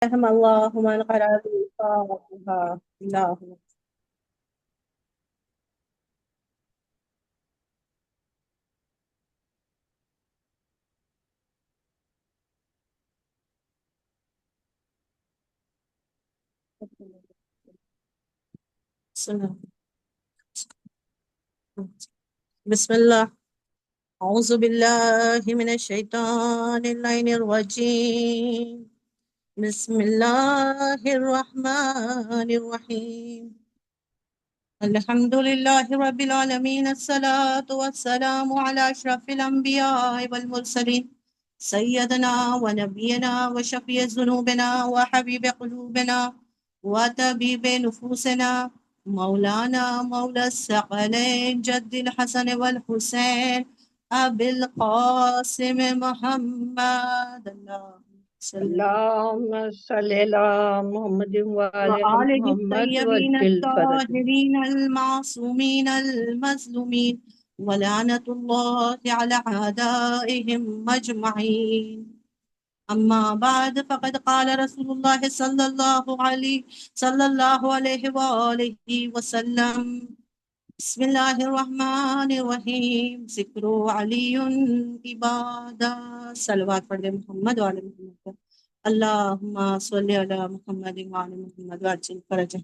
رحم الله من قرأ بالفاتحة. اللهم بسم الله. أعوذ بالله من الشيطان اللعين الرجيم. بسم الله الرحمن الرحيم. الحمد لله رب العالمين، الصلاة والسلام على أشرف الأنبياء والمرسلين، سيدنا ونبينا وشفيع ذنوبنا وحبيب قلوبنا وطبيب نفوسنا مولانا مولى الثقلين جد الحسن والحسين أبي القاسم محمد. اللهم صل على محمد وآل وآله محمد الطيبين وجل فرج. الطاهرين المعصومين المظلومين ولعنة الله على أعدائهم أجمعين. أما بعد، فقد قال رسول الله صلى الله عليه وآله وسلم: بسم الله الرحمن الرحيم. ذکر علی عبادہ. صلوات پڑھ دے محمد وعلی محمد. اللہم صلی علی محمد وعلی محمد وعجل فرجہ.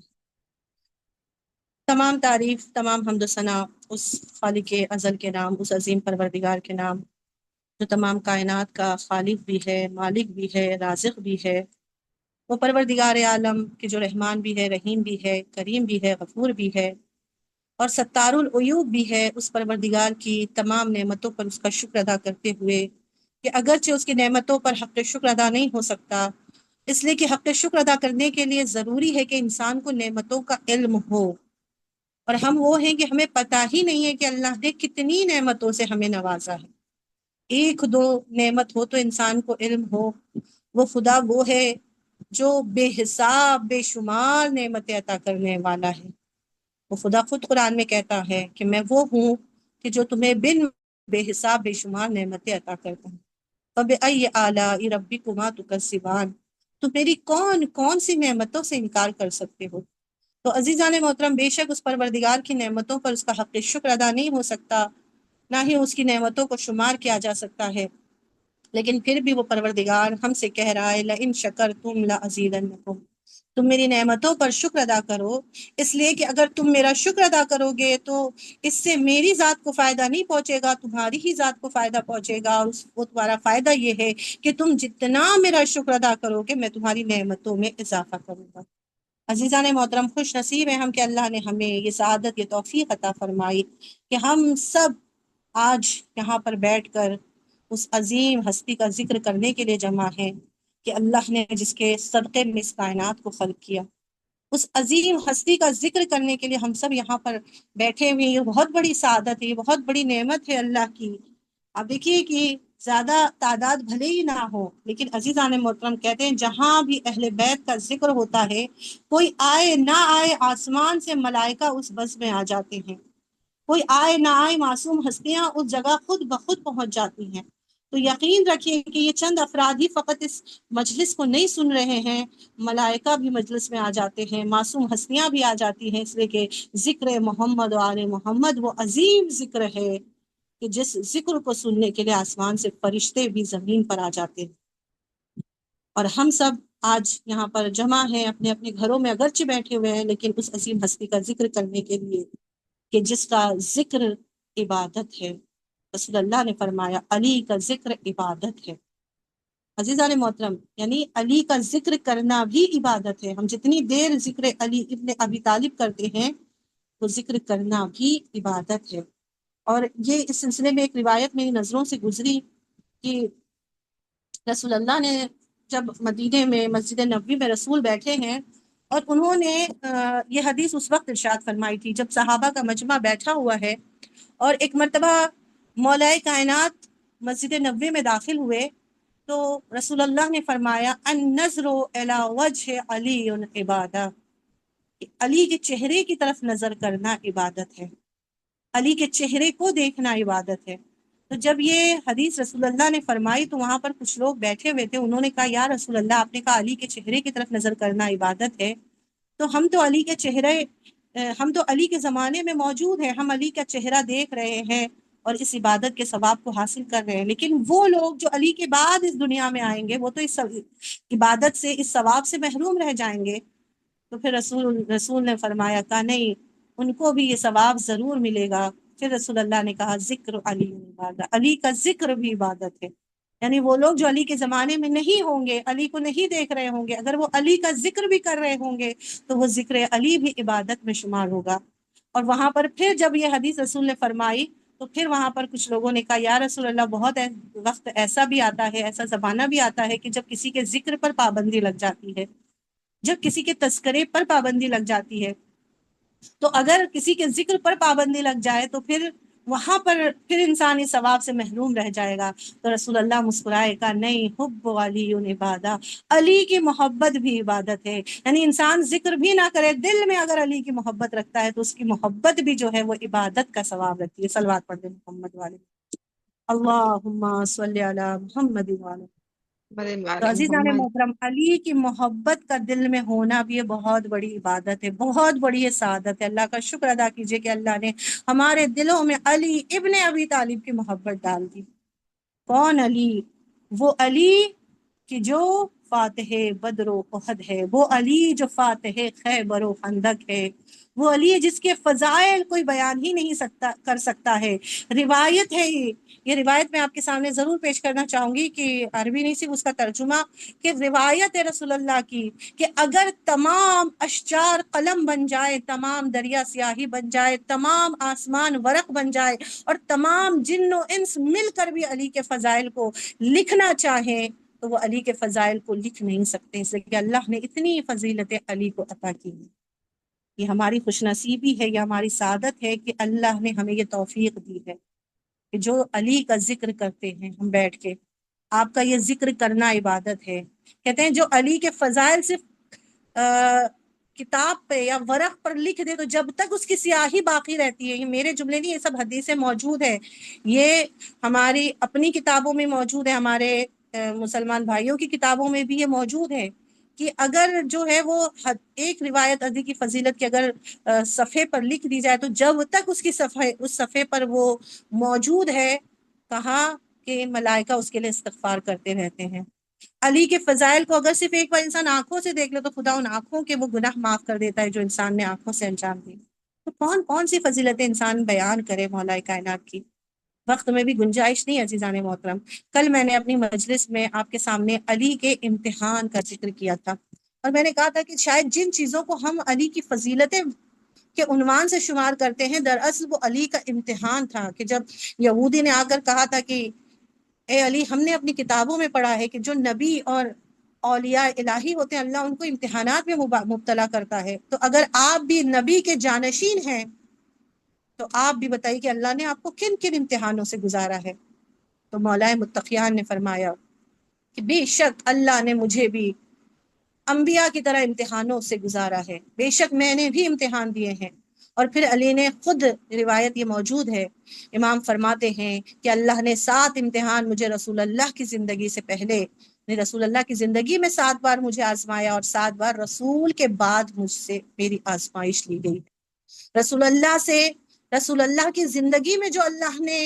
تمام تعریف، تمام حمد و ثنا اس خالق ازل کے نام، اس عظیم پروردگار کے نام جو تمام کائنات کا خالق بھی ہے، مالک بھی ہے، رازق بھی ہے. وہ پروردگار عالم کہ جو رحمان بھی ہے، رحیم بھی ہے، کریم بھی ہے، غفور بھی ہے اور ستار العیوب بھی ہے. اس پروردگار کی تمام نعمتوں پر اس کا شکر ادا کرتے ہوئے کہ اگرچہ اس کی نعمتوں پر حق شکر ادا نہیں ہو سکتا، اس لیے کہ حق شکر ادا کرنے کے لیے ضروری ہے کہ انسان کو نعمتوں کا علم ہو. اور ہم وہ ہیں کہ ہمیں پتہ ہی نہیں ہے کہ اللہ نے کتنی نعمتوں سے ہمیں نوازا ہے. ایک دو نعمت ہو تو انسان کو علم ہو. وہ خدا وہ ہے جو بے حساب بے شمار نعمتیں عطا کرنے والا ہے. وہ خدا خود قرآن میں کہتا ہے کہ میں وہ ہوں کہ جو تمہیں بن بے حساب بے شمار نعمتیں عطا کرتا ہوں. فَبِأَيِّ آلَاءِ رَبِّكُمَا تُكَذِّبَانِ. تو میری کون کون سی نعمتوں سے انکار کر سکتے ہو؟ تو عزیزان محترم، بے شک اس پروردگار کی نعمتوں پر اس کا حق شکر ادا نہیں ہو سکتا، نہ ہی اس کی نعمتوں کو شمار کیا جا سکتا ہے. لیکن پھر بھی وہ پروردگار ہم سے کہہ رہا ہے لَإِن شَكَرْتُمْ لَأَزِيدَنَّكُمْ. تم میری نعمتوں پر شکر ادا کرو، اس لیے کہ اگر تم میرا شکر ادا کرو گے تو اس سے میری ذات کو فائدہ نہیں پہنچے گا، تمہاری ہی ذات کو فائدہ پہنچے گا. اور وہ تمہارا فائدہ یہ ہے کہ تم جتنا میرا شکر ادا کرو گے میں تمہاری نعمتوں میں اضافہ کروں گا. عزیزان محترم، خوش نصیب ہیں ہم کہ اللہ نے ہمیں یہ سعادت، یہ توفیق عطا فرمائی کہ ہم سب آج یہاں پر بیٹھ کر اس عظیم ہستی کا ذکر کرنے کے لیے جمع ہیں کہ اللہ نے جس کے صدقے میں اس کائنات کو خلق کیا. اس عظیم ہستی کا ذکر کرنے کے لیے ہم سب یہاں پر بیٹھے ہوئے. یہ بہت بڑی سعادت ہے، یہ بہت بڑی نعمت ہے اللہ کی. آپ دیکھیے کہ زیادہ تعداد بھلے ہی نہ ہو، لیکن عزیزان محترم کہتے ہیں جہاں بھی اہل بیت کا ذکر ہوتا ہے، کوئی آئے نہ آئے آسمان سے ملائکہ اس بس میں آ جاتے ہیں. کوئی آئے نہ آئے معصوم ہستیاں اس جگہ خود بخود پہنچ جاتی ہیں. تو یقین رکھیے کہ یہ چند افراد ہی فقط اس مجلس کو نہیں سن رہے ہیں، ملائکہ بھی مجلس میں آ جاتے ہیں، معصوم ہستیاں بھی آ جاتی ہیں، اس لیے کہ ذکر محمد و آل محمد وہ عظیم ذکر ہے کہ جس ذکر کو سننے کے لیے آسمان سے فرشتے بھی زمین پر آ جاتے ہیں. اور ہم سب آج یہاں پر جمع ہیں اپنے اپنے گھروں میں اگرچہ بیٹھے ہوئے ہیں، لیکن اس عظیم ہستی کا ذکر کرنے کے لیے کہ جس کا ذکر عبادت ہے. رسول اللہ نے فرمایا علی کا ذکر عبادت ہے. عزیزان محترم، یعنی علی کا ذکر کرنا بھی عبادت ہے. ہم جتنی دیر ذکر علی ابن ابی طالب کرتے ہیں تو ذکر کرنا بھی عبادت ہے. اور یہ اس سلسلے میں ایک روایت میری نظروں سے گزری کہ رسول اللہ نے جب مدینے میں مسجد نبوی میں رسول بیٹھے ہیں اور انہوں نے یہ حدیث اس وقت ارشاد فرمائی تھی جب صحابہ کا مجمع بیٹھا ہوا ہے، اور ایک مرتبہ مولا کائنات مسجد نبوی میں داخل ہوئے تو رسول اللہ نے فرمایا النظر الی وجہ علی عبادہ. علی کے چہرے کی طرف نظر کرنا عبادت ہے، علی کے چہرے کو دیکھنا عبادت ہے. تو جب یہ حدیث رسول اللہ نے فرمائی تو وہاں پر کچھ لوگ بیٹھے ہوئے تھے، انہوں نے کہا یا رسول اللہ، آپ نے کہا علی کے چہرے کی طرف نظر کرنا عبادت ہے، تو ہم تو علی کے چہرے ہم تو علی کے زمانے میں موجود ہیں، ہم علی کا چہرہ دیکھ رہے ہیں اور اس عبادت کے ثواب کو حاصل کر رہے ہیں، لیکن وہ لوگ جو علی کے بعد اس دنیا میں آئیں گے وہ تو اس عبادت سے، اس ثواب سے محروم رہ جائیں گے۔ تو پھر رسول نے فرمایا، کہا نہیں، ان کو بھی یہ ثواب ضرور ملے گا۔ پھر رسول اللہ نے کہا ذکر علی عبادت، علی کا ذکر بھی عبادت ہے، یعنی وہ لوگ جو علی کے زمانے میں نہیں ہوں گے، علی کو نہیں دیکھ رہے ہوں گے، اگر وہ علی کا ذکر بھی کر رہے ہوں گے تو وہ ذکر علی بھی عبادت میں شمار ہوگا۔ اور وہاں پر پھر جب یہ حدیث رسول نے فرمائی تو پھر وہاں پر کچھ لوگوں نے کہا یا رسول اللہ، بہت وقت ایسا بھی آتا ہے، ایسا زمانہ بھی آتا ہے کہ جب کسی کے ذکر پر پابندی لگ جاتی ہے، جب کسی کے تذکرے پر پابندی لگ جاتی ہے، تو اگر کسی کے ذکر پر پابندی لگ جائے تو پھر وہاں پر پھر انسان اس ثواب سے محروم رہ جائے گا۔ تو رسول اللہ مسکرائے، کہا نہیں، حب علی عبادہ، علی کی محبت بھی عبادت ہے، یعنی انسان ذکر بھی نہ کرے، دل میں اگر علی کی محبت رکھتا ہے تو اس کی محبت بھی جو ہے وہ عبادت کا ثواب رکھتی ہے۔ صلوات پڑھ دیں محمد والے، اللہم صلی علی محمد والے۔ تو عزیزان محمد۔ محترم، علی کی محبت کا دل میں ہونا بھی یہ بہت بڑی عبادت ہے، بہت بڑی یہ سعادت ہے۔ اللہ کا شکر ادا کیجئے کہ اللہ نے ہمارے دلوں میں علی ابن ابی طالب کی محبت ڈال دی۔ کون علی؟ وہ علی کہ جو فاتح بدر و احد ہے، وہ علی جو فاتح خیبر و خندق ہے، وہ علی جس کے فضائل کوئی بیان ہی نہیں کر سکتا ہے۔ روایت ہے، یہ روایت میں آپ کے سامنے ضرور پیش کرنا چاہوں گی کہ عربی نہیں صرف اس کا ترجمہ، کہ روایت ہے رسول اللہ کی کہ اگر تمام اشجار قلم بن جائے، تمام دریا سیاہی بن جائے، تمام آسمان ورق بن جائے، اور تمام جن و انس مل کر بھی علی کے فضائل کو لکھنا چاہیں تو وہ علی کے فضائل کو لکھ نہیں سکتے، اس لیے کہ اللہ نے اتنی فضیلت علی کو عطا کی ہے۔ یہ ہماری خوش نصیبی ہے، یہ ہماری سعادت ہے کہ اللہ نے ہمیں یہ توفیق دی ہے کہ جو علی کا ذکر کرتے ہیں ہم بیٹھ کے، آپ کا یہ ذکر کرنا عبادت ہے۔ کہتے ہیں جو علی کے فضائل صرف کتاب پہ یا ورق پر لکھ دے تو جب تک اس کی سیاہی باقی رہتی ہے، یہ میرے جملے نہیں، یہ سب حدیثیں موجود ہے، یہ ہماری اپنی کتابوں میں موجود ہے، ہمارے مسلمان بھائیوں کی کتابوں میں بھی یہ موجود ہے کہ اگر جو ہے وہ ایک روایت علی کی فضیلت کی اگر صفحے پر لکھ دی جائے تو جب تک اس صفحے پر وہ موجود ہے، کہا کہ ملائکہ اس کے لیے استغفار کرتے رہتے ہیں۔ علی کے فضائل کو اگر صرف ایک بار انسان آنکھوں سے دیکھ لے تو خدا ان آنکھوں کے وہ گناہ معاف کر دیتا ہے جو انسان نے آنکھوں سے انجام دی۔ تو کون کون سی فضیلتیں انسان بیان کرے مولا کائنات کی، وقت میں بھی گنجائش نہیں۔ عزیزان محترم، کل میں نے اپنی مجلس میں آپ کے سامنے علی کے امتحان کا ذکر کیا تھا، اور میں نے کہا تھا کہ شاید جن چیزوں کو ہم علی کی فضیلتیں کے عنوان سے شمار کرتے ہیں، دراصل وہ علی کا امتحان تھا۔ کہ جب یہودی نے آ کر کہا تھا کہ اے علی، ہم نے اپنی کتابوں میں پڑھا ہے کہ جو نبی اور اولیاء الہی ہوتے ہیں اللہ ان کو امتحانات میں مبتلا کرتا ہے، تو اگر آپ بھی نبی کے جانشین ہیں تو آپ بھی بتائیے کہ اللہ نے آپ کو کن کن امتحانوں سے گزارا ہے۔ تو مولا متقیان نے فرمایا کہ بے شک اللہ نے مجھے بھی انبیاء کی طرح امتحانوں سے گزارا ہے، بے شک میں نے بھی امتحان دیے ہیں۔ اور پھر علی نے خود، روایت یہ موجود ہے، امام فرماتے ہیں کہ اللہ نے 7 امتحان مجھے رسول اللہ کی زندگی سے پہلے، رسول اللہ کی زندگی میں 7 بار مجھے آزمایا، اور 7 بار رسول کے بعد مجھ سے میری آزمائش لی گئی۔ رسول اللہ کی زندگی میں جو اللہ نے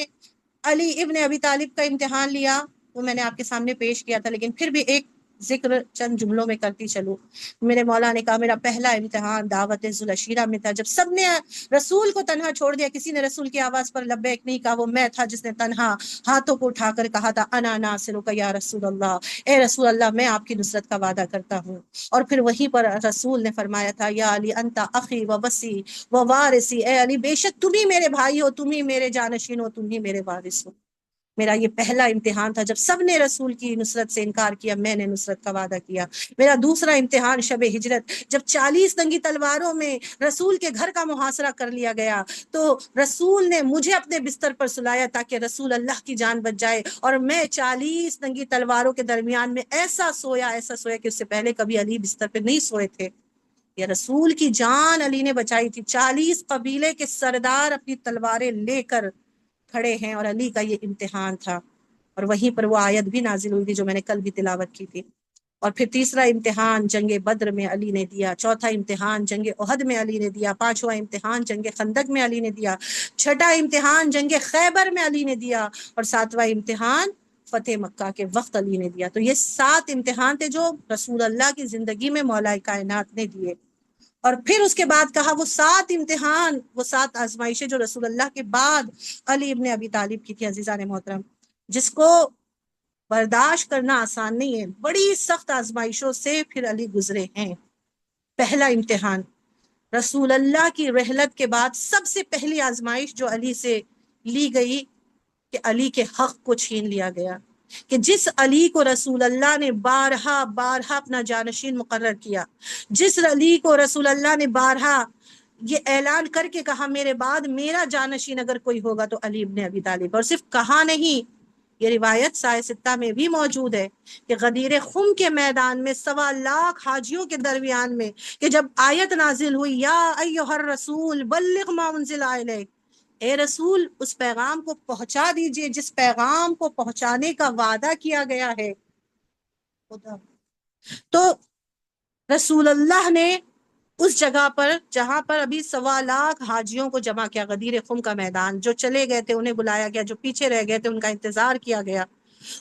علی ابن ابی طالب کا امتحان لیا وہ میں نے آپ کے سامنے پیش کیا تھا، لیکن پھر بھی ایک ذکر چند جملوں میں کرتی چلوں۔ میرے مولا نے کہا میرا پہلا امتحان دعوت ذوالعشیرہ میں تھا، جب سب نے رسول کو تنہا چھوڑ دیا، کسی نے رسول کی آواز پر لبیک نہیں کہا، وہ میں تھا جس نے تنہا ہاتھوں کو اٹھا کر کہا تھا انا ناصرک یا رسول اللہ، اے رسول اللہ میں آپ کی نصرت کا وعدہ کرتا ہوں۔ اور پھر وہیں پر رسول نے فرمایا تھا یا علی انت اخی و وسی و وارثی، اے علی بے شک تم ہی میرے بھائی ہو، تم ہی میرے جانشین ہو، تم ہی میرے وارث ہو۔ میرا یہ پہلا امتحان تھا، جب سب نے رسول کی نصرت سے انکار کیا میں نے نصرت کا وعدہ کیا۔ میرا دوسرا امتحان شب ہجرت، جب 40 ننگی تلواروں میں رسول کے گھر کا محاصرہ کر لیا گیا تو رسول نے مجھے اپنے بستر پر سلایا تاکہ رسول اللہ کی جان بچ جائے، اور میں 40 ننگی تلواروں کے درمیان میں ایسا سویا کہ اس سے پہلے کبھی علی بستر پہ نہیں سوئے تھے۔ یہ رسول کی جان علی نے بچائی تھی۔ 40 قبیلے کے سردار اپنی تلواریں لے کر کھڑے ہیں اور علی کا یہ امتحان تھا، اور وہیں پر وہ آیت بھی نازل ہوئی تھی جو میں نے کل بھی تلاوت کی تھی۔ اور پھر تیسرا امتحان جنگ بدر میں علی نے دیا، چوتھا امتحان جنگ احد میں علی نے دیا، پانچواں امتحان جنگ خندق میں علی نے دیا، چھٹا امتحان جنگ خیبر میں علی نے دیا، اور ساتواں امتحان فتح مکہ کے وقت علی نے دیا۔ تو یہ 7 امتحان تھے جو رسول اللہ کی زندگی میں مولا کائنات نے دیے۔ اور پھر اس کے بعد کہا وہ 7 امتحان، وہ 7 آزمائشیں جو رسول اللہ کے بعد علی ابن ابی طالب کی تھی، عزیزان محترم، جس کو برداشت کرنا آسان نہیں ہے، بڑی سخت آزمائشوں سے پھر علی گزرے ہیں۔ پہلا امتحان رسول اللہ کی رحلت کے بعد سب سے پہلی آزمائش جو علی سے لی گئی کہ علی کے حق کو چھین لیا گیا، کہ جس علی کو رسول اللہ نے بارہا بارہا اپنا جانشین مقرر کیا، جس علی کو رسول اللہ نے بارہا یہ اعلان کر کے کہا میرے بعد میرا جانشین اگر کوئی ہوگا تو علی ابن ابی طالب، اور صرف کہا نہیں، یہ روایت سائے ستہ میں بھی موجود ہے کہ غدیر خم کے میدان میں 1.25 حاجیوں کے درمیان میں کہ جب آیت نازل ہوئی یا ایھا الرسول بلغ ما انزل الیک، اے رسول اس پیغام کو پہنچا دیجئے جس پیغام کو پہنچانے کا وعدہ کیا گیا ہے خدا، تو رسول اللہ نے اس جگہ پر جہاں پر ابھی 1.25 حاجیوں کو جمع کیا، غدیر خم کا میدان، جو چلے گئے تھے انہیں بلایا گیا، جو پیچھے رہ گئے تھے ان کا انتظار کیا گیا،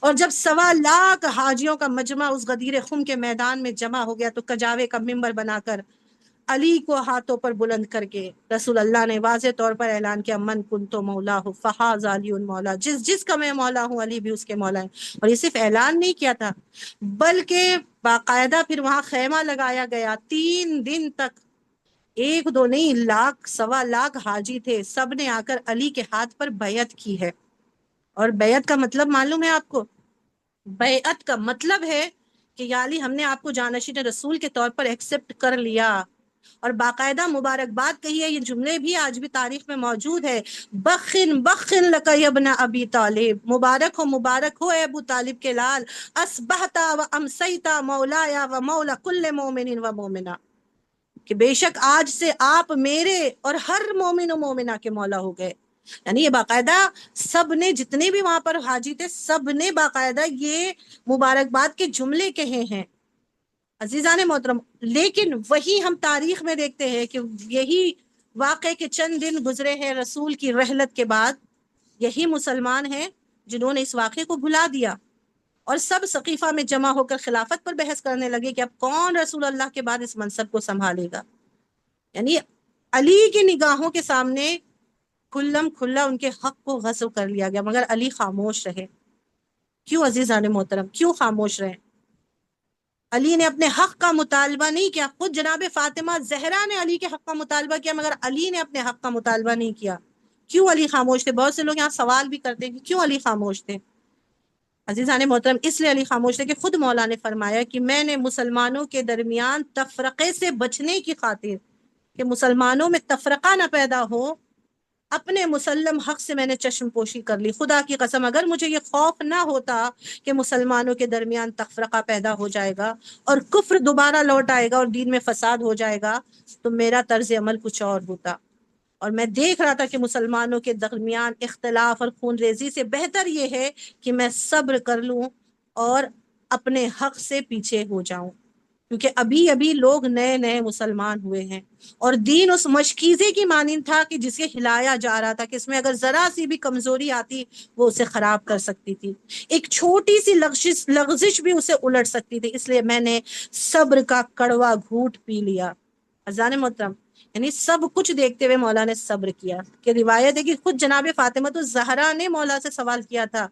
اور جب 1.25 حاجیوں کا مجمع اس غدیر خم کے میدان میں جمع ہو گیا تو کجاوے کا ممبر بنا کر علی کو ہاتھوں پر بلند کر کے رسول اللہ نے واضح طور پر اعلان کیا من کنت مولا فہذا علی مولا، جس کا میں مولا ہوں علی بھی اس کے مولا ہے۔ اور یہ صرف اعلان نہیں کیا تھا بلکہ باقاعدہ پھر وہاں خیمہ لگایا گیا 3 دن تک، 1 2 نہیں، 1.25 حاجی تھے، سب نے آ کر علی کے ہاتھ پر بیعت کی ہے۔ اور بیعت کا مطلب معلوم ہے آپ کو؟ بیعت کا مطلب ہے کہ یا علی ہم نے آپ کو جانشین رسول کے طور پر ایکسپٹ کر لیا، اور باقاعدہ مبارکباد کہی ہے، یہ جملے بھی آج بھی تاریخ میں موجود ہے، بخن بخن لک یا ابن ابی طالب، مبارک ہو اے ابو طالب کے لال، اصبحتا و امسیتا مولایا و مولا کل مومن و مومنہ، کہ بے شک آج سے آپ میرے اور ہر مومن و مومنہ کے مولا ہو گئے۔ یعنی یہ باقاعدہ سب نے، جتنے بھی وہاں پر حاجی تھے سب نے باقاعدہ یہ مبارکباد کے جملے کہے ہیں، عزیزان محترم۔ لیکن وہی ہم تاریخ میں دیکھتے ہیں کہ یہی واقعے کے چند دن گزرے ہیں رسول کی رحلت کے بعد، یہی مسلمان ہیں جنہوں نے اس واقعے کو بھلا دیا، اور سب سقیفہ میں جمع ہو کر خلافت پر بحث کرنے لگے کہ اب کون رسول اللہ کے بعد اس منصب کو سنبھالے گا۔ یعنی علی کی نگاہوں کے سامنے کھلم کھلا ان کے حق کو غصب کر لیا گیا، مگر علی خاموش رہے۔ کیوں عزیزان محترم، کیوں خاموش رہے؟ علی نے اپنے حق کا مطالبہ نہیں کیا، خود جناب فاطمہ زہرا نے علی کے حق کا مطالبہ کیا مگر علی نے اپنے حق کا مطالبہ نہیں کیا۔ کیوں علی خاموش تھے؟ بہت سے لوگ یہاں سوال بھی کرتے ہیں کہ کیوں علی خاموش تھے؟ عزیزان محترم اس لیے علی خاموش تھے کہ خود مولا نے فرمایا کہ میں نے مسلمانوں کے درمیان تفرقے سے بچنے کی خاطر، کہ مسلمانوں میں تفرقہ نہ پیدا ہو، اپنے مسلم حق سے میں نے چشم پوشی کر لی۔ خدا کی قسم اگر مجھے یہ خوف نہ ہوتا کہ مسلمانوں کے درمیان تفرقہ پیدا ہو جائے گا اور کفر دوبارہ لوٹ آئے گا اور دین میں فساد ہو جائے گا، تو میرا طرز عمل کچھ اور ہوتا۔ اور میں دیکھ رہا تھا کہ مسلمانوں کے درمیان اختلاف اور خون ریزی سے بہتر یہ ہے کہ میں صبر کر لوں اور اپنے حق سے پیچھے ہو جاؤں، کیونکہ ابھی ابھی لوگ نئے نئے مسلمان ہوئے ہیں، اور دین اس مشکیزے کی مانند تھا کہ جسے ہلایا جا رہا تھا کہ اس میں اگر ذرا سی بھی کمزوری آتی وہ اسے خراب کر سکتی تھی، ایک چھوٹی سی لغزش بھی اسے الٹ سکتی تھی۔ اس لیے میں نے صبر کا کڑوا گھونٹ پی لیا۔ اذان محترم، یعنی سب کچھ دیکھتے ہوئے مولا نے صبر کیا، کہ روایت ہے کہ خود جناب فاطمہ الزہرا نے مولا سے سوال کیا تھا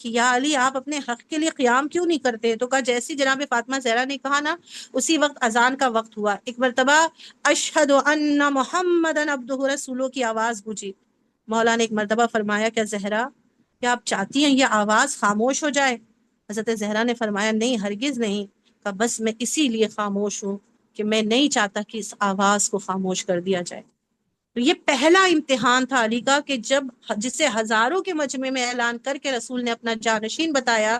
کہ یا علی آپ اپنے حق کے لیے قیام کیوں نہیں کرتے؟ تو کہا جیسی جناب فاطمہ زہرا نے کہا نا، اسی وقت اذان کا وقت ہوا، ایک مرتبہ اشہد ان محمدن عبدہ رسولہ کی آواز گونجی۔ مولا نے ایک مرتبہ فرمایا کہ زہرا کیا آپ چاہتی ہیں یہ آواز خاموش ہو جائے؟ حضرت زہرا نے فرمایا نہیں ہرگز نہیں۔ کہا بس میں اسی لیے خاموش ہوں کہ میں نہیں چاہتا کہ اس آواز کو خاموش کر دیا جائے۔ تو یہ پہلا امتحان تھا علی کا، کہ جب جسے ہزاروں کے مجمع میں اعلان کر کے رسول نے اپنا جانشین بتایا،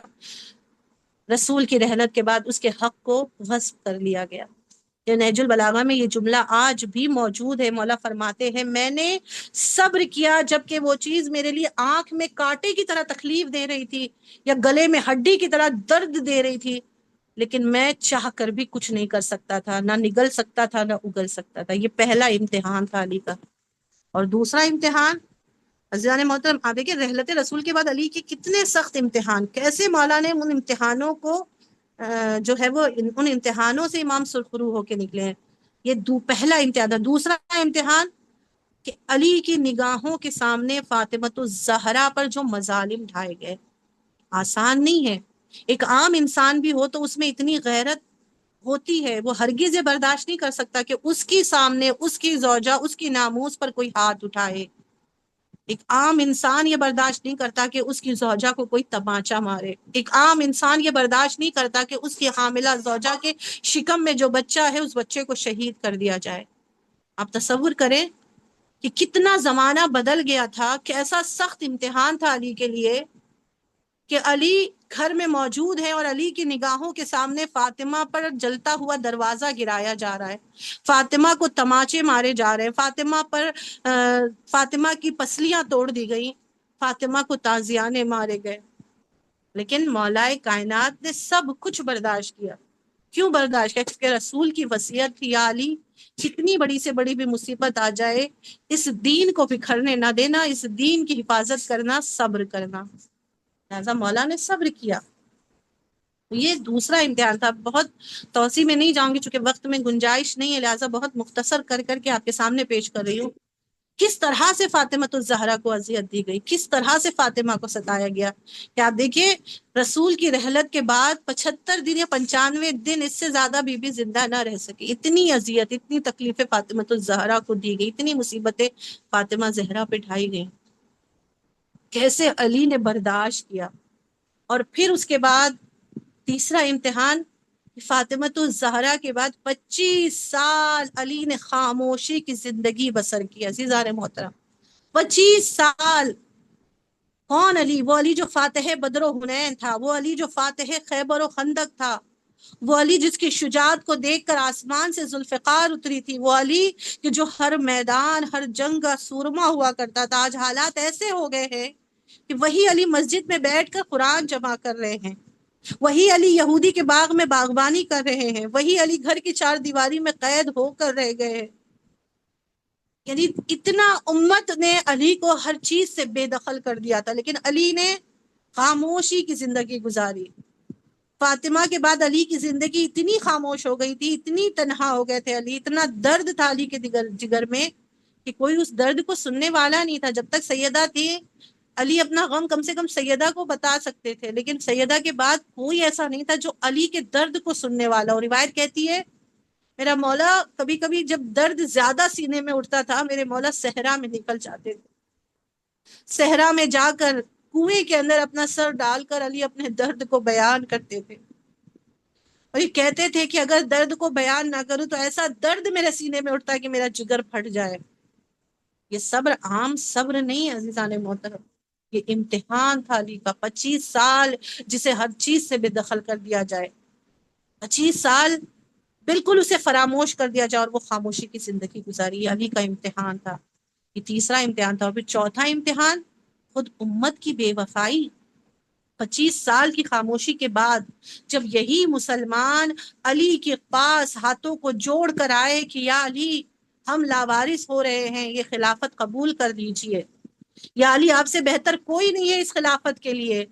رسول کی رحلت کے بعد اس کے حق کو غصب کر لیا گیا۔ یہ نہج البلاغہ میں یہ جملہ آج بھی موجود ہے. مولا فرماتے ہیں میں نے صبر کیا جبکہ وہ چیز میرے لیے آنکھ میں کانٹے کی طرح تکلیف دے رہی تھی یا گلے میں ہڈی کی طرح درد دے رہی تھی، لیکن میں چاہ کر بھی کچھ نہیں کر سکتا تھا، نہ نگل سکتا تھا نہ اگل سکتا تھا. یہ پہلا امتحان تھا علی کا. اور دوسرا امتحان عزیزان محترم، آپ دیکھیں رحلت رسول کے بعد علی کے کتنے سخت امتحان، کیسے مولا نے ان امتحانوں کو جو ہے وہ ان امتحانوں سے امام سرخرو ہو کے نکلے ہیں. یہ پہلا امتحان تھا. دوسرا امتحان کہ علی کی نگاہوں کے سامنے فاطمۃ الزہرا پر جو مظالم ڈھائے گئے، آسان نہیں ہے. ایک عام انسان بھی ہو تو اس میں اتنی غیرت ہوتی ہے، وہ ہرگز یہ برداشت نہیں کر سکتا کہ اس کی سامنے اس کی زوجہ، اس کی ناموس پر کوئی ہاتھ اٹھائے. ایک عام انسان یہ برداشت نہیں کرتا کہ اس کی زوجہ کو کوئی تمانچہ مارے. ایک عام انسان یہ برداشت نہیں کرتا کہ اس کی حاملہ زوجہ کے شکم میں جو بچہ ہے اس بچے کو شہید کر دیا جائے. آپ تصور کریں کہ کتنا زمانہ بدل گیا تھا، کیسا سخت امتحان تھا علی کے لیے کہ علی گھر میں موجود ہے اور علی کی نگاہوں کے سامنے فاطمہ پر جلتا ہوا دروازہ گرایا جا رہا ہے، فاطمہ کو تماچے مارے جا رہے ہیں، فاطمہ کی پسلیاں توڑ دی گئیں، فاطمہ کو تازیانے مارے گئے. لیکن مولائے کائنات نے سب کچھ برداشت کیا. کیوں برداشت کیا؟ کیونکہ رسول کی وصیت تھی یا علی جتنی بڑی سے بڑی بھی مصیبت آ جائے اس دین کو بکھرنے نہ دینا، اس دین کی حفاظت کرنا، صبر کرنا. لہٰذا مولا نے صبر کیا. یہ دوسرا امتحان تھا. بہت توسیع میں نہیں جاؤں گی چونکہ وقت میں گنجائش نہیں ہے، لہٰذا بہت مختصر کر کر کے آپ کے سامنے پیش کر رہی ہوں. کس طرح سے فاطمۃ الزہرا کو اذیت دی گئی، کس طرح سے فاطمہ کو ستایا گیا. کہ آپ دیکھیے رسول کی رحلت کے بعد 75 دن یا 95 دن اس سے زیادہ بی بی زندہ نہ رہ سکی. اتنی اذیت، اتنی تکلیفیں فاطمۃ الزہرا کو دی گئی، اتنی مصیبتیں فاطمہ زہرا پہ ڈھائی گئیں. کیسے علی نے برداشت کیا. اور پھر اس کے بعد تیسرا امتحان، فاطمۃ الزہرا کے بعد 25 سال علی نے خاموشی کی زندگی بسر کی. عزیزان محترم 25 سال. کون علی؟ وہ علی جو فاتح بدر و حنین تھا، وہ علی جو فاتح خیبر و خندق تھا، وہ علی جس کی شجاعت کو دیکھ کر آسمان سے ذوالفقار اتری تھی، وہ علی کہ جو ہر میدان ہر جنگ کا سورما ہوا کرتا تھا. آج حالات ایسے ہو گئے ہیں کہ وہی علی مسجد میں بیٹھ کر قرآن جمع کر رہے ہیں، وہی علی یہودی کے باغ میں باغبانی کر رہے ہیں، وہی علی گھر کی چار دیواری میں قید ہو کر رہ گئے ہیں. یعنی اتنا امت نے علی کو ہر چیز سے بے دخل کر دیا تھا، لیکن علی نے خاموشی کی زندگی گزاری. فاطمہ کے بعد علی کی زندگی اتنی خاموش ہو گئی تھی، اتنی تنہا ہو گئے تھے علی، اتنا درد تھا علی کے جگر میں کہ کوئی اس درد کو سننے والا نہیں تھا. جب تک سیدہ تھی علی اپنا غم کم سے کم سیدہ کو بتا سکتے تھے، لیکن سیدہ کے بعد کوئی ایسا نہیں تھا جو علی کے درد کو سننے والا. اور روایت کہتی ہے میرا مولا کبھی کبھی جب درد زیادہ سینے میں اٹھتا تھا میرے مولا صحرا میں نکل جاتے تھے، صحرا میں جا کر کنویں کے اندر اپنا سر ڈال کر علی اپنے درد کو بیان کرتے تھے. اور یہ کہتے تھے کہ اگر درد کو بیان نہ کروں تو ایسا درد میرے سینے میں اٹھتا ہے کہ میرا جگر پھٹ جائے. یہ صبر عام صبر نہیں ہے عزیزان محترم، یہ امتحان تھا علی کا. 25 سال جسے ہر چیز سے بے دخل کر دیا جائے، 25 سال بالکل اسے فراموش کر دیا جائے اور وہ خاموشی کی زندگی گزاری. علی کا امتحان تھا. یہ تیسرا امتحان تھا. اور پھر چوتھا امتحان خود امت کی بے وفائی. 25 سال کی خاموشی کے بعد جب یہی مسلمان علی کے پاس ہاتھوں کو جوڑ کر آئے کہ یا علی ہم لاوارث ہو رہے ہیں، یہ خلافت قبول کر لیجئے، یا علی آپ سے بہتر کوئی نہیں ہے اس خلافت کے لیے.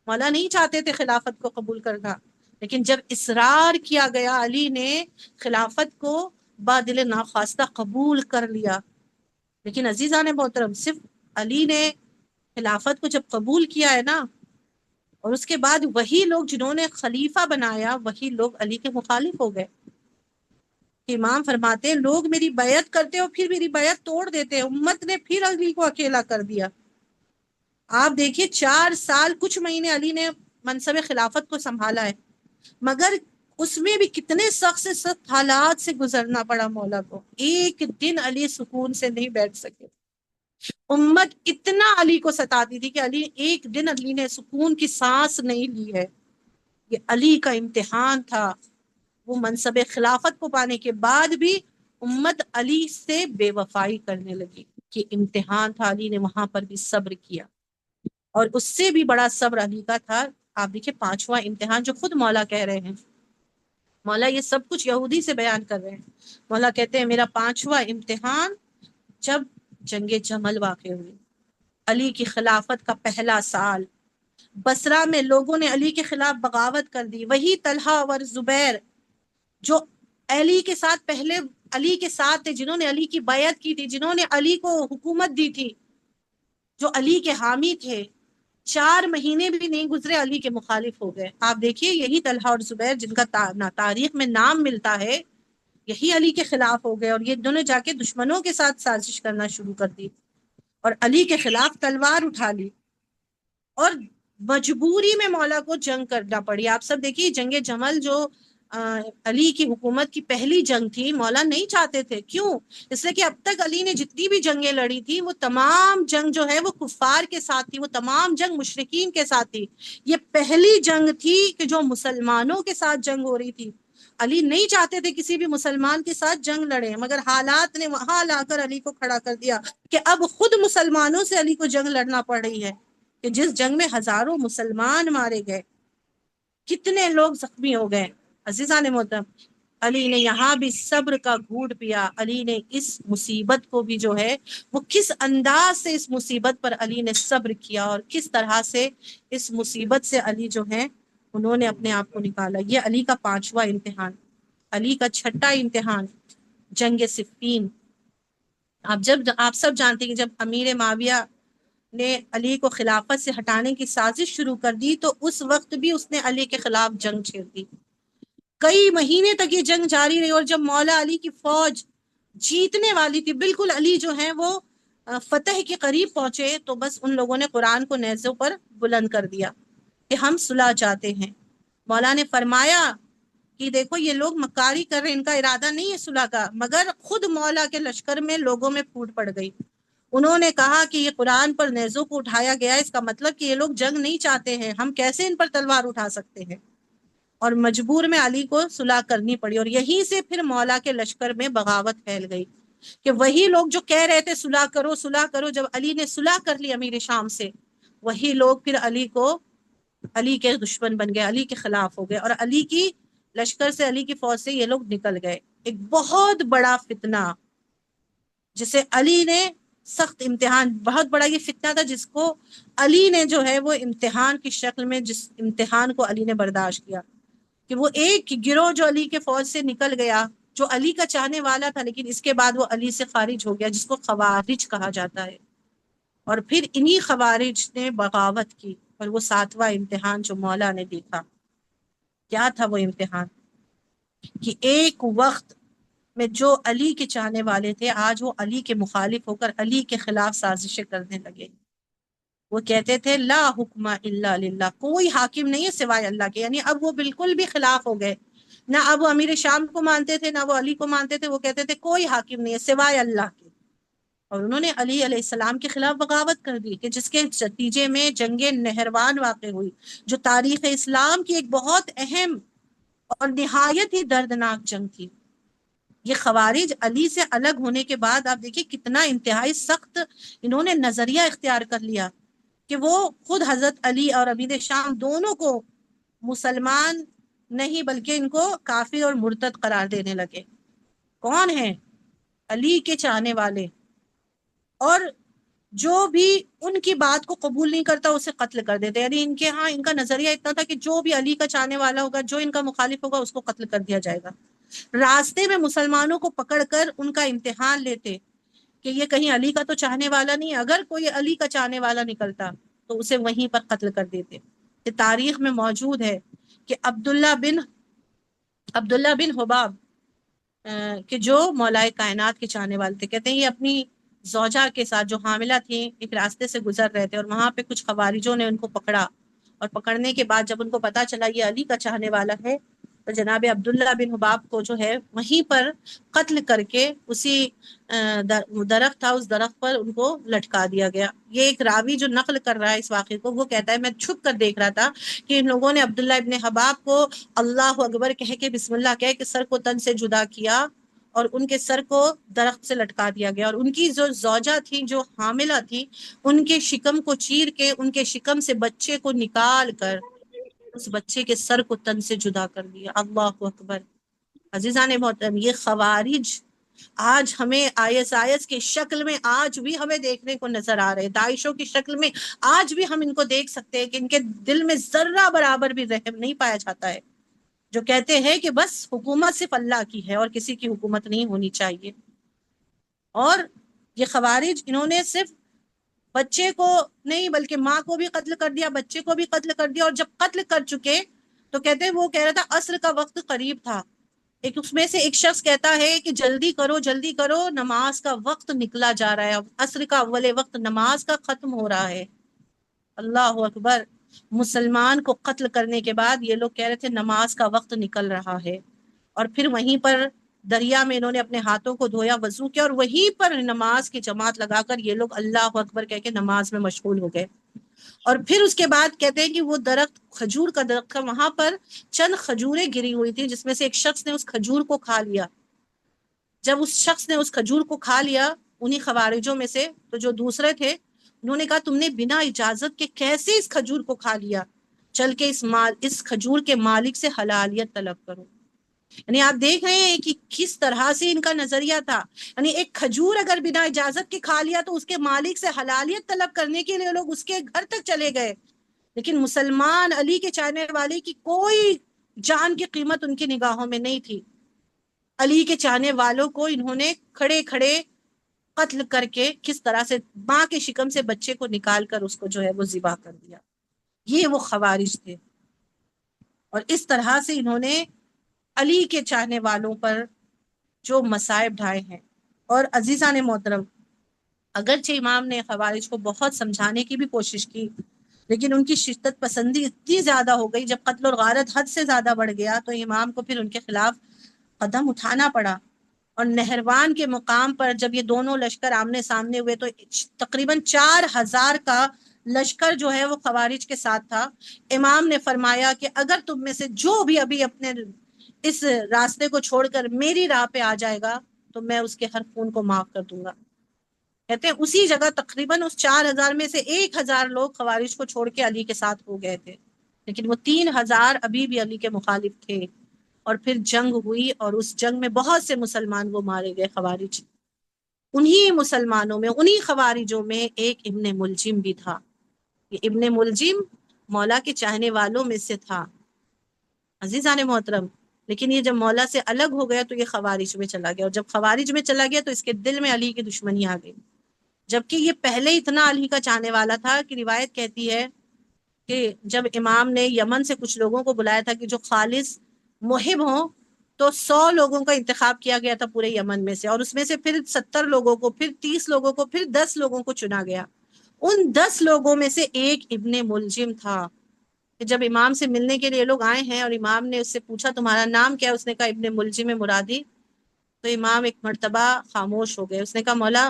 مولا نہیں چاہتے تھے خلافت کو قبول کرنا، لیکن جب اصرار کیا گیا علی نے خلافت کو بادل ناخواستہ قبول کر لیا. لیکن عزیزان محترم صرف علی نے خلافت کو جب قبول کیا ہے نا، اور اس کے بعد وہی لوگ جنہوں نے خلیفہ بنایا وہی لوگ علی کے مخالف ہو گئے. امام فرماتے ہیں لوگ میری بیعت کرتے اور پھر میری بیعت توڑ دیتے، امت نے پھر علی کو اکیلا کر دیا. آپ دیکھیے 4 سال کچھ مہینے علی نے منصب خلافت کو سنبھالا ہے، مگر اس میں بھی کتنے سخت سے سخت حالات سے گزرنا پڑا مولا کو. ایک دن علی سکون سے نہیں بیٹھ سکے. امت اتنا علی کو ستاتی تھی کہ ایک دن علی نے سکون کی سانس نہیں لی ہے. یہ علی کا امتحان تھا. وہ منصب خلافت کو پانے کے بعد بھی امت علی سے بے وفائی کرنے لگی، کہ امتحان تھا، علی نے وہاں پر بھی صبر کیا، اور اس سے بھی بڑا صبر علی کا تھا۔ آپ دیکھیں پانچواں امتحان جو خود مولا کہہ رہے ہیں، مولا یہ سب کچھ یہودی سے بیان کر رہے ہیں، مولا کہتے ہیں میرا پانچواں امتحان جب جنگ جمل واقع ہوئی، علی کی خلافت کا پہلا سال، بصرہ میں لوگوں نے علی کے خلاف بغاوت کر دی، وہی طلحہ اور زبیر جو علی کے ساتھ پہلے علی کے ساتھ تھے، جنہوں نے علی کی بیعت کی تھی، جنہوں نے علی کو حکومت دی تھی، جو علی کے حامی تھے، 4 مہینے بھی نہیں گزرے علی کے مخالف ہو گئے۔ آپ دیکھیے یہی طلحہ اور زبیر جن کا تاریخ میں نام ملتا ہے، یہی علی کے خلاف ہو گئے، اور یہ دونوں جا کے دشمنوں کے ساتھ سازش کرنا شروع کر دی اور علی کے خلاف تلوار اٹھا لی، اور مجبوری میں مولا کو جنگ کرنا پڑی۔ آپ سب دیکھیے جنگ جمل جو علی کی حکومت کی پہلی جنگ تھی، مولا نہیں چاہتے تھے، کیوں؟ اس لیے کہ اب تک علی نے جتنی بھی جنگیں لڑی تھی وہ تمام جنگ جو ہے وہ کفار کے ساتھ تھی، وہ تمام جنگ مشرکین کے ساتھ تھی، یہ پہلی جنگ تھی کہ جو مسلمانوں کے ساتھ جنگ ہو رہی تھی۔ علی نہیں چاہتے تھے کسی بھی مسلمان کے ساتھ جنگ لڑے، مگر حالات نے وہاں لا کر علی کو کھڑا کر دیا کہ اب خود مسلمانوں سے علی کو جنگ لڑنا پڑ رہی ہے، کہ جس جنگ میں ہزاروں مسلمان مارے گئے، کتنے لوگ زخمی ہو گئے۔ عزیزان محترم، علی نے یہاں بھی صبر کا گھونٹ پیا، علی نے اس مصیبت کو بھی جو ہے وہ کس انداز سے اس مصیبت پر علی نے صبر کیا، اور کس طرح سے اس مصیبت سے علی جو ہے انہوں نے اپنے آپ کو نکالا۔ یہ علی کا پانچواں امتحان۔ علی کا چھٹا امتحان جنگ صفین۔ آپ سب جانتے ہیں کہ جب امیر معاویہ نے علی کو خلافت سے ہٹانے کی سازش شروع کر دی تو اس وقت بھی اس نے علی کے خلاف جنگ چھیڑ دی، کئی مہینے تک یہ جنگ جاری رہی، اور جب مولا علی کی فوج جیتنے والی تھی، بالکل علی جو ہیں وہ فتح کے قریب پہنچے، تو بس ان لوگوں نے قرآن کو نیزوں پر بلند کر دیا کہ ہم صلح چاہتے ہیں۔ مولا نے فرمایا کہ دیکھو یہ لوگ مکاری کر رہے ہیں، ان کا ارادہ نہیں ہے صلح کا، مگر خود مولا کے لشکر میں لوگوں میں پھوٹ پڑ گئی۔ انہوں نے کہا کہ یہ قرآن پر نیزوں کو اٹھایا گیا ہے، اس کا مطلب کہ یہ لوگ جنگ نہیں چاہتے ہیں، ہم کیسے ان پر تلوار اٹھا سکتے ہیں؟ اور مجبور میں علی کو صلح کرنی پڑی، اور یہیں سے پھر مولا کے لشکر میں بغاوت پھیل گئی، کہ وہی لوگ جو کہہ رہے تھے صلح کرو صلح کرو، جب علی نے صلح کر لی امیر شام سے، وہی لوگ پھر علی کے دشمن بن گئے، علی کے خلاف ہو گئے، اور علی کی لشکر سے، علی کی فوج سے یہ لوگ نکل گئے۔ ایک بہت بڑا فتنہ جسے علی نے سخت امتحان، بہت بڑا یہ فتنہ تھا جس کو علی نے جو ہے وہ امتحان کی شکل میں، جس امتحان کو علی نے برداشت کیا، کہ وہ ایک گروہ جو علی کے فوج سے نکل گیا، جو علی کا چاہنے والا تھا لیکن اس کے بعد وہ علی سے خارج ہو گیا، جس کو خوارج کہا جاتا ہے، اور پھر انہی خوارج نے بغاوت کی، اور وہ 7واں امتحان جو مولا نے دیکھا، کیا تھا وہ امتحان؟ کہ ایک وقت میں جو علی کے چاہنے والے تھے آج وہ علی کے مخالف ہو کر علی کے خلاف سازشیں کرنے لگے۔ وہ کہتے تھے لا حکم الا للہ، کوئی حاکم نہیں ہے سوائے اللہ کے، یعنی اب وہ بالکل بھی خلاف ہو گئے، نہ اب وہ امیر شام کو مانتے تھے نہ وہ علی کو مانتے تھے، وہ کہتے تھے کوئی حاکم نہیں ہے سوائے اللہ کے، اور انہوں نے علی علیہ السلام کے خلاف بغاوت کر دی، کہ جس کے نتیجے میں جنگ نہروان واقع ہوئی، جو تاریخ اسلام کی ایک بہت اہم اور نہایت ہی دردناک جنگ تھی۔ یہ خوارج علی سے الگ ہونے کے بعد آپ دیکھیں کتنا انتہائی سخت انہوں نے نظریہ اختیار کر لیا، کہ وہ خود حضرت علی اور امیر شام دونوں کو مسلمان نہیں بلکہ ان کو کافر اور مرتد قرار دینے لگے۔ کون ہیں؟ علی کے چاہنے والے، اور جو بھی ان کی بات کو قبول نہیں کرتا اسے قتل کر دیتے، یعنی ان کے ہاں ان کا نظریہ اتنا تھا کہ جو بھی علی کا چاہنے والا ہوگا، جو ان کا مخالف ہوگا، اس کو قتل کر دیا جائے گا۔ راستے میں مسلمانوں کو پکڑ کر ان کا امتحان لیتے کہ یہ کہیں علی کا تو چاہنے والا نہیں، اگر کوئی علی کا چاہنے والا نکلتا تو اسے وہیں پر قتل کر دیتے۔ یہ تاریخ میں موجود ہے کہ عبداللہ بن حباب کہ جو مولائے کائنات کے چاہنے والے تھے، کہتے ہیں یہ اپنی زوجہ کے ساتھ جو حاملہ تھیں ایک راستے سے گزر رہے تھے، اور وہاں پہ کچھ خوارجوں نے ان کو پکڑا، اور پکڑنے کے بعد جب ان کو پتا چلا یہ علی کا چاہنے والا ہے تو جناب عبداللہ بن حباب کو جو ہے وہیں پر قتل کر کے اسی درخت تھا، اس درخت پر ان کو لٹکا دیا گیا۔ یہ ایک راوی جو نقل کر رہا ہے اس واقعے کو، وہ کہتا ہے میں چھپ کر دیکھ رہا تھا کہ ان لوگوں نے عبداللہ ابن حباب کو اللہ اکبر کہہ کے بسم اللہ کہہ کے سر کو تن سے جدا کیا اور ان کے سر کو درخت سے لٹکا دیا گیا، اور ان کی جو زوجہ تھی جو حاملہ تھی ان کے شکم کو چیر کے ان کے شکم سے بچے کو نکال کر اس بچے کے سر کو تن سے جدا کر دیا۔ اللہ اکبر۔ عزیزان محترم، یہ خوارج آج ہمیں ISIS کی شکل میں آج بھی ہمیں دیکھنے کو نظر آ رہے، داعشوں کی شکل میں آج بھی ہم ان کو دیکھ سکتے ہیں کہ ان کے دل میں ذرہ برابر بھی رحم نہیں پایا جاتا ہے، جو کہتے ہیں کہ بس حکومت صرف اللہ کی ہے اور کسی کی حکومت نہیں ہونی چاہیے۔ اور یہ خوارج انہوں نے صرف بچے کو نہیں بلکہ ماں کو بھی قتل کر دیا، بچے کو بھی قتل کر دیا، اور جب قتل کر چکے تو کہتے ہیں وہ کہہ رہا تھا عصر کا وقت قریب تھا، اس میں سے ایک شخص کہتا ہے کہ جلدی کرو جلدی کرو، نماز کا وقت نکلا جا رہا ہے، عصر کا اول وقت نماز کا ختم ہو رہا ہے۔ اللہ اکبر۔ مسلمان کو قتل کرنے کے بعد یہ لوگ کہہ رہے تھے نماز کا وقت نکل رہا ہے، اور پھر وہیں پر دریا میں انہوں نے اپنے ہاتھوں کو دھویا، وضو کیا، اور وہیں پر نماز کی جماعت لگا کر یہ لوگ اللہ اکبر کہہ کے نماز میں مشغول ہو گئے۔ اور پھر اس کے بعد کہتے ہیں کہ وہ درخت کھجور کا درخت تھا، وہاں پر چند کھجوریں گری ہوئی تھی جس میں سے ایک شخص نے اس کھجور کو کھا لیا۔ جب اس شخص نے اس کھجور کو کھا لیا انہی خوارجوں میں سے، تو جو دوسرے تھے انہوں نے کہا تم نے بنا اجازت کے کیسے اس کھجور کو کھا لیا، چل کے اس کھجور کے مالک سے حلالیت طلب کرو۔ یعنی آپ دیکھ رہے ہیں کہ کس طرح سے ان کا نظریہ تھا، یعنی ایک کھجور اگر بنا اجازت کے کھا لیا تو اس کے مالک سے حلالیت طلب کرنے کے لیے لوگ اس کے گھر تک چلے گئے۔ لیکن مسلمان علی کے چاہنے والے کی کوئی جان کی قیمت ان کی نگاہوں میں نہیں تھی، علی کے چاہنے والوں کو انہوں نے کھڑے کھڑے قتل کر کے کس طرح سے ماں کے شکم سے بچے کو نکال کر اس کو جو ہے وہ ذبح کر دیا۔ یہ وہ خوارج تھے، اور اس طرح سے انہوں نے علی کے چاہنے والوں پر جو مصائب ڈھائے ہیں۔ اور عزیزان محترم، اگرچہ امام نے خوارج کو بہت سمجھانے کی بھی کوشش کی، لیکن ان کی شدت پسندی اتنی زیادہ ہو گئی، جب قتل اور غارت حد سے زیادہ بڑھ گیا تو امام کو پھر ان کے خلاف قدم اٹھانا پڑا۔ اور نہروان کے مقام پر جب یہ دونوں لشکر آمنے سامنے ہوئے تو تقریباً 4000 کا لشکر جو ہے وہ خوارج کے ساتھ تھا۔ امام نے فرمایا کہ اگر تم میں سے جو بھی ابھی اپنے اس راستے کو چھوڑ کر میری راہ پہ آ جائے گا تو میں اس کے ہر خون کو معاف کر دوں گا۔ کہتے ہیں اسی جگہ تقریباً اس 4000 میں سے 1000 لوگ خوارج کو چھوڑ کے علی کے ساتھ ہو گئے تھے، لیکن وہ 3000 ابھی بھی علی کے مخالف تھے۔ اور پھر جنگ ہوئی، اور اس جنگ میں بہت سے مسلمان وہ مارے گئے خوارج۔ انہی مسلمانوں میں، انہی خوارجوں میں ایک ابن ملجم بھی تھا۔ یہ ابن ملجم مولا کے چاہنے والوں میں سے تھا، عزیزان محترم۔ لیکن یہ جب مولا سے الگ ہو گیا تو یہ خوارج میں چلا گیا، اور جب خوارج میں چلا گیا تو اس کے دل میں علی کی دشمنی آ گئی، جبکہ یہ پہلے اتنا علی کا چاہنے والا تھا کہ روایت کہتی ہے کہ جب امام نے یمن سے کچھ لوگوں کو بلایا تھا کہ جو خالص محب ہوں، تو 100 لوگوں کا انتخاب کیا گیا تھا پورے یمن میں سے، اور اس میں سے پھر 70 لوگوں کو، پھر 30 لوگوں کو، پھر 10 لوگوں کو چنا گیا۔ ان 10 لوگوں میں سے ایک ابن ملجم تھا کہ جب امام سے ملنے کے لیے لوگ آئے ہیں اور امام نے اس سے پوچھا تمہارا نام کیا ہے، اس نے کہا ابن ملجم مرادی، تو امام ایک مرتبہ خاموش ہو گئے۔ اس نے کہا مولا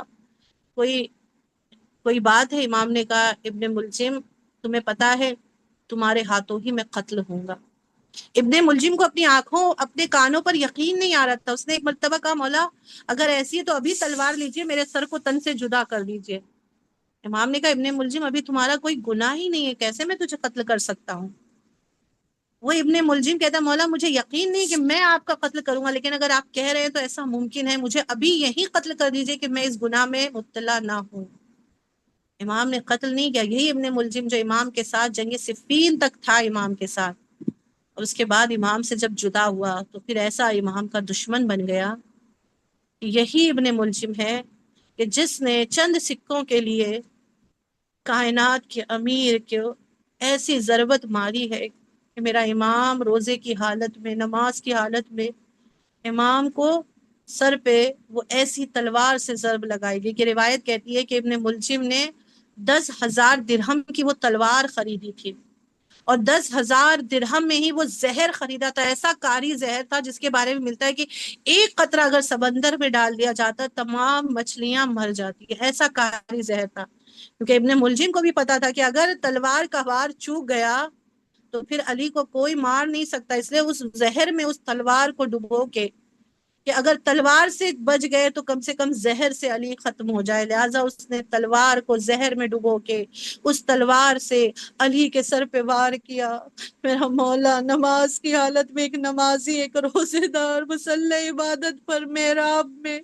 کوئی بات ہے؟ امام نے کہا ابن ملجم تمہیں پتا ہے تمہارے ہاتھوں ہی میں قتل ہوں گا۔ ابن ملجم کو اپنی آنکھوں اپنے کانوں پر یقین نہیں آ رہا تھا۔ اس نے ایک مرتبہ کہا مولا اگر ایسی ہے تو ابھی تلوار لیجئے، میرے سر کو تن سے جدا کر دیجئے۔ امام نے کہا ابن ملجم ابھی تمہارا کوئی گناہ ہی نہیں ہے، کیسے میں تجھے قتل کر سکتا ہوں؟ وہ ابن ملجم کہتا مولا مجھے یقین نہیں کہ میں آپ کا قتل کروں گا، لیکن اگر آپ کہہ رہے ہیں تو ایسا ممکن ہے، مجھے ابھی یہی قتل کر دیجئے کہ میں اس گناہ میں مبتلا نہ ہوں۔ امام نے قتل نہیں کیا۔ یہی ابن ملجم جو امام کے ساتھ جنگ صفین تک تھا امام کے ساتھ، اور اس کے بعد امام سے جب جدا ہوا تو پھر ایسا امام کا دشمن بن گیا کہ یہی ابن ملجم ہے کہ جس نے چند سکوں کے لیے کائنات کے امیر کو ایسی ضربت ماری ہے کہ میرا امام روزے کی حالت میں، نماز کی حالت میں، امام کو سر پہ وہ ایسی تلوار سے ضرب لگائی گئی کہ روایت کہتی ہے کہ ابن ملجم نے 10,000 درہم کی وہ تلوار خریدی تھی، اور 10,000 درہم میں ہی وہ زہر خریدا تھا. ایسا کاری زہر تھا جس کے بارے میں ملتا ہے کہ ایک قطرہ اگر سمندر میں ڈال دیا جاتا تمام مچھلیاں مر جاتی ہے. ایسا کاری زہر تھا. کیونکہ ابن ملجم کو بھی پتا تھا کہ اگر تلوار کا وار چوک گیا تو پھر علی کو کوئی مار نہیں سکتا. اس لیے اس زہر میں اس تلوار کو ڈبو کے کہ اگر تلوار سے بچ گئے تو کم سے کم زہر سے علی ختم ہو جائے. لہٰذا اس نے تلوار کو زہر میں ڈبو کے اس تلوار سے علی کے سر پہ وار کیا. میرا مولا نماز کی حالت میں ایک نمازی، ایک روزے دار، مصلی عبادت پر محراب میں،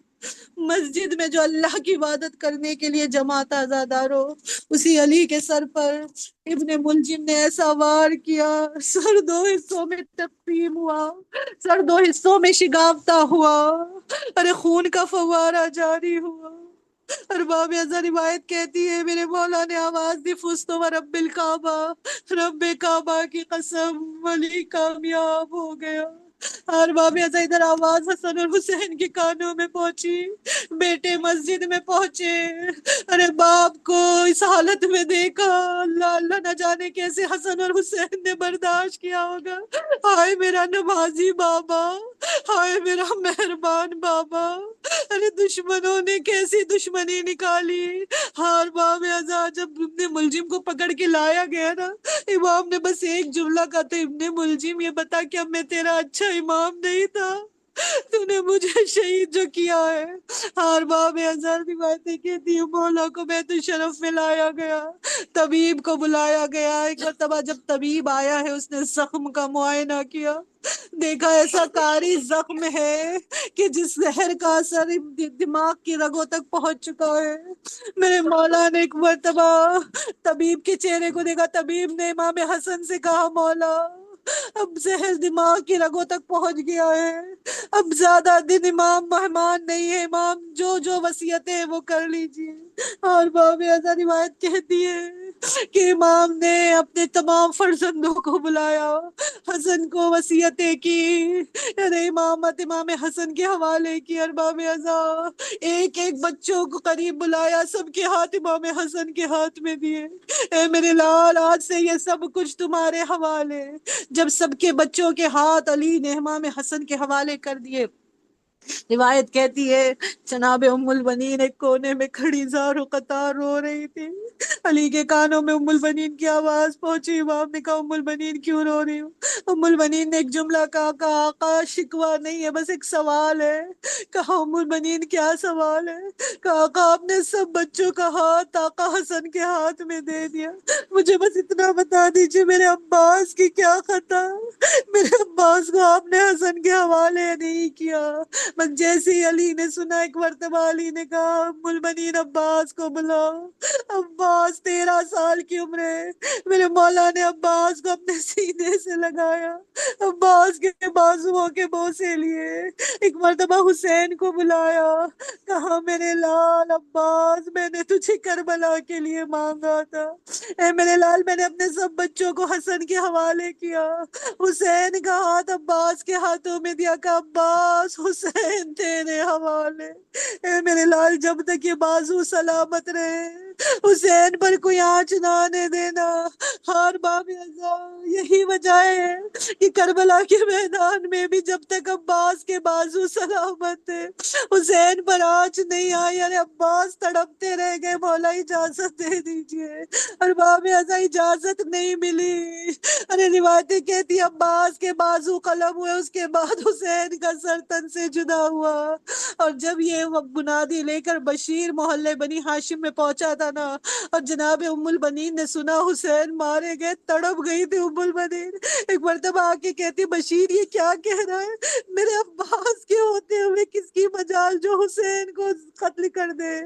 مسجد میں جو اللہ کی عبادت کرنے کے لیے جماعت آزادار ہو، اسی علی کے سر پر ابن ملجم نے ایسا وار کیا. سر دو حصوں میں تقسیم ہوا، سر دو حصوں میں شگافتہ ہوا. ارے خون کا فوارہ جاری ہوا. ارباب ازا روایت کہتی ہے میرے مولا نے آواز دی، فزت و رب الکعبہ، رب کعبہ کی قسم ولی کامیاب ہو گیا. ارباب ازا ادھر آواز حسن اور حسین کے کانوں میں پہنچی، بیٹے مسجد میں پہنچے. ارے باپ کو اس حالت میں دیکھا، اللہ اللہ نہ جانے کیسے حسن اور حسین نے برداشت کیا ہوگا. ہائے میرا نمازی بابا، ہائے میرا مہربان بابا. ارے دشمنوں نے کیسی دشمنی نکالی. ہار باب ازا جب ابن ملجم کو پکڑ کے لایا گیا نا، امام نے بس ایک جملہ کہا تھا، ابن ملجم یہ بتا کہ اب میں تیرا اچھا امام نہیں تھا، تو نے مجھے شہید جو کیا ہے. ہار باب ازا روایتیں کہتی ہے مولا کو بیت الشرف میں لایا گیا، طبیب کو بلایا گیا. ایک مرتبہ جب طبیب آیا ہے اس نے زخم کا معائنہ کیا، دیکھا ایسا کاری زخم ہے کہ جس زہر کا اثر دماغ کی رگوں تک پہنچ چکا ہے. میرے مولا نے ایک مرتبہ طبیب کے چہرے کو دیکھا. طبیب نے امام حسن سے کہا مولا اب زہر دماغ کی رگوں تک پہنچ گیا ہے، اب زیادہ دن امام مہمان نہیں ہے، امام جو وصیتیں ہیں وہ کر لیجیے. اور باب ازا روایت کہتی ہے کہ امام نے اپنے تمام فرزندوں کو بلایا، حسن کو وصیتیں کی، ارے امامت امام حسن کے حوالے کی. ارباب ازا ایک ایک بچوں کو قریب بلایا، سب کے ہاتھ امام حسن کے ہاتھ میں دیے. اے میرے لال آج سے یہ سب کچھ تمہارے حوالے. جب سب کے بچوں کے ہاتھ علی نے امام حسن کے حوالے کر دیے، روایت کہتی ہے جناب ام البنین ایک کونے میں کھڑی زار و قطار رو رہی تھی. علی کے کانوں میں ام البنین کی آواز پہنچی. امام نے کہا ام البنین کیوں رو رہی ہوں؟ ام البنین نے ایک جملہ کہا آقا شکوہ نہیں ہے، بس ایک سوال ہے. کہا ام البنین کیا سوال ہے؟ کہا آقا آپ نے سب بچوں کا ہاتھ آقا حسن کے ہاتھ میں دے دیا، مجھے بس اتنا بتا دیجئے میرے عباس کی کیا خطا؟ میرے عباس کو آپ نے حسن کے حوالے نہیں کیا. بس جیسے ہی علی نے سنا، ایک مرتبہ علی نے کہا ام البنین عباس کو بلاؤ. عباس 13 سال کی عمر ہے. میرے مولا نے عباس کو اپنے سینے سے لگایا، عباس کے بازوؤں کے بوسے لیے. ایک مرتبہ حسین کو بلایا، کہا میرے لال عباس میں نے تجھے کربلا کے لیے مانگا تھا، اے میرے لال میں نے اپنے سب بچوں کو حسن کے حوالے کیا. حسین کا ہاتھ عباس کے ہاتھوں میں دیا کہ عباس حسین تیرے حوالے. اے میرے لال جب تک یہ بازو سلامت رہے حسین پر کوئی آنچ نہ آنے دینا. ہار باب ازا یہی وجہ ہے کہ کربلا کے میدان میں بھی جب تک عباس کے بازو سلامت تھے حسین پر آنچ نہیں آئی. ارے عباس تڑپتے رہ گئے، مولا اجازت دے دیجئے. اور باب ازا اجازت نہیں ملی. ارے روایتیں کہتی عباس کے بازو قلم ہوئے، اس کے بعد حسین کا سر تن سے جدا ہوا. اور جب یہ بنادی لے کر بشیر محلے بنی ہاشم میں پہنچا تھا نا، اور جناب ام البنین نے سنا حسین مارے گئے، تڑپ گئی تھی ام البنین. ایک مرتبہ آ کے کہتی بشیر یہ کیا کہہ رہا ہے؟ میرے عباس کے ہوتے ہوئے کس کی مجال جو حسین کو قتل کر دے.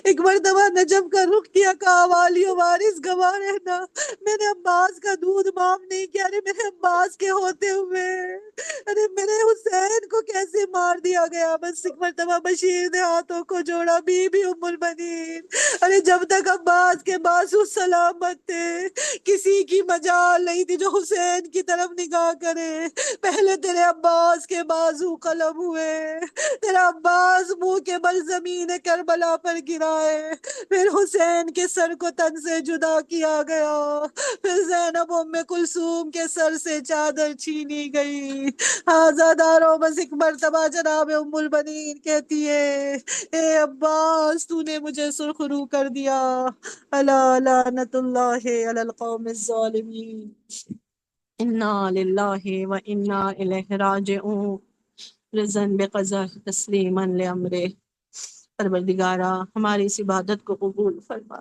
ایک مرتبہ نجم کا رخ کیا، کہا والی و وارث گواہ رہنا، میں نے عباس کا دودھ معاف نہیں کیا. ارے میرے عباس کے ہوتے ہوئے ارے میرے حسین کو کیسے مار دیا گیا. بس ایک مرتبہ بشیر نے ہاتھوں کو جوڑا، بی بی ام البنین ارے جب تک عباس کے بازو سلامت تھے کسی کی مجال نہیں تھی جو حسین کی طرف نگاہ کرے. پہلے تیرے عباس کے بازو قلم ہوئے، تیرا عباس عباس منہ کے بل زمین کربلا پر گرائے، پھر حسین کے سر کو تن سے جدا کیا گیا، پھر زینب ام کلثوم کے سر سے چادر چھینی گئی۔ آزاداروں بس ایک مرتبہ جناب ام البنین کہتی ہے، اے عباس تو نے مجھے سرخرو کر دیا، الا لعنت اللہ علی القوم الظالمین، انا للہ و انا الیہ راجعون، رضن بقضاء تسلیما لامرہ۔ پروردگارا ہماری اس عبادت کو قبول فرما،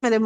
میرے